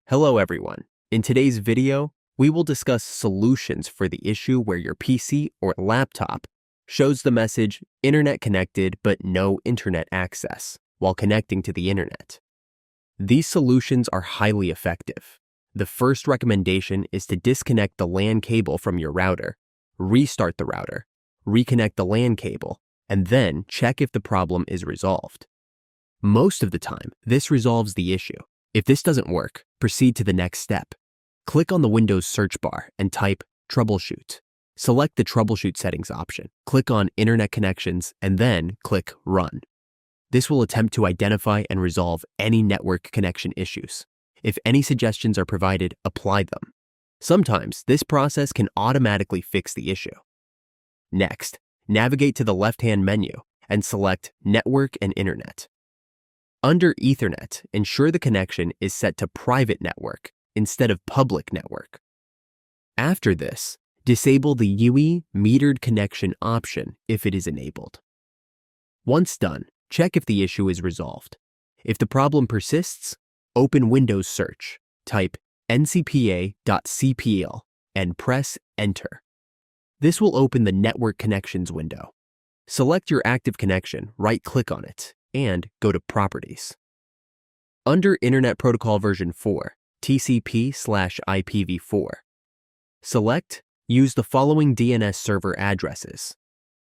Hello everyone. In today's video, we will discuss solutions for the issue where your PC or laptop shows the message Internet connected but no Internet access while connecting to the Internet. These solutions are highly effective. The first recommendation is to disconnect the LAN cable from your router, restart the router, reconnect the LAN cable, and then check if the problem is resolved. Most of the time, this resolves the issue. If this doesn't work, proceed to the next step. Click on the Windows search bar and type Troubleshoot. Select the Troubleshoot settings option. Click on Internet Connections and then click Run. This will attempt to identify and resolve any network connection issues. If any suggestions are provided, apply them. Sometimes this process can automatically fix the issue. Next, navigate to the left-hand menu and select Network and Internet. Under Ethernet, ensure the connection is set to private network instead of public network. After this, disable the UE metered connection option if it is enabled. Once done, check if the issue is resolved. If the problem persists, open Windows Search, type ncpa.cpl and press Enter. This will open the Network Connections window. Select your active connection, right-click on it, and go to Properties. Under Internet Protocol version 4, TCP/IPv4, select Use the following DNS server addresses.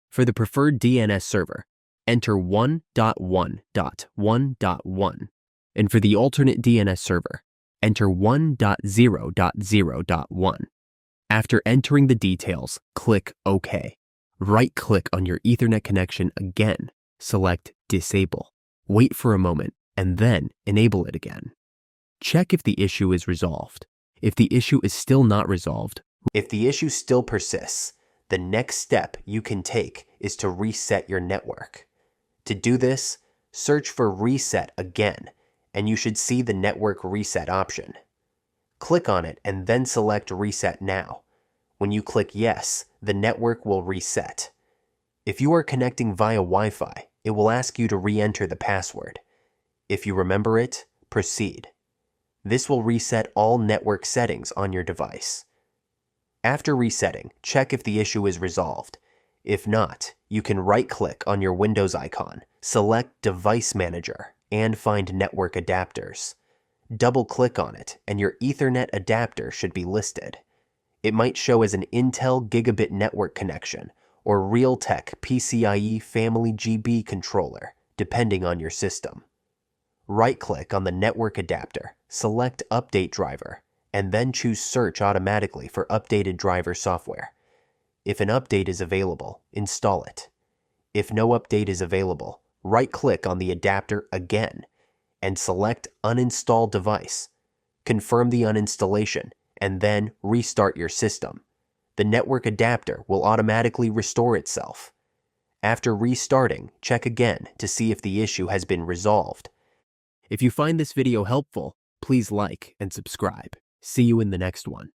For the preferred DNS server, enter 1.1.1.1, and for the alternate DNS server, enter 1.0.0.1. After entering the details, click OK. Right-click on your Ethernet connection again. Select Disable. Wait for a moment, and then enable it again. Check if the issue is resolved. If the issue is still not resolved, if the issue still persists, the next step you can take is to reset your network. To do this, search for Reset again, and you should see the Network Reset option. Click on it and then select Reset Now. When you click Yes, the network will reset. If you are connecting via Wi-Fi, it will ask you to re-enter the password. If you remember it, proceed. This will reset all network settings on your device. After resetting, check if the issue is resolved. If not, you can right-click on your Windows icon, select Device Manager, and find Network Adapters. Double-click on it, and your Ethernet adapter should be listed. It might show as an Intel Gigabit network connection, or Realtek PCIe Family GB controller, depending on your system. Right-click on the network adapter, select Update Driver, and then choose Search automatically for updated driver software. If an update is available, install it. If no update is available, right-click on the adapter again, and select Uninstall Device. Confirm the uninstallation, and then restart your system. The network adapter will automatically restore itself. After restarting, check again to see if the issue has been resolved. If you find this video helpful, please like and subscribe. See you in the next one.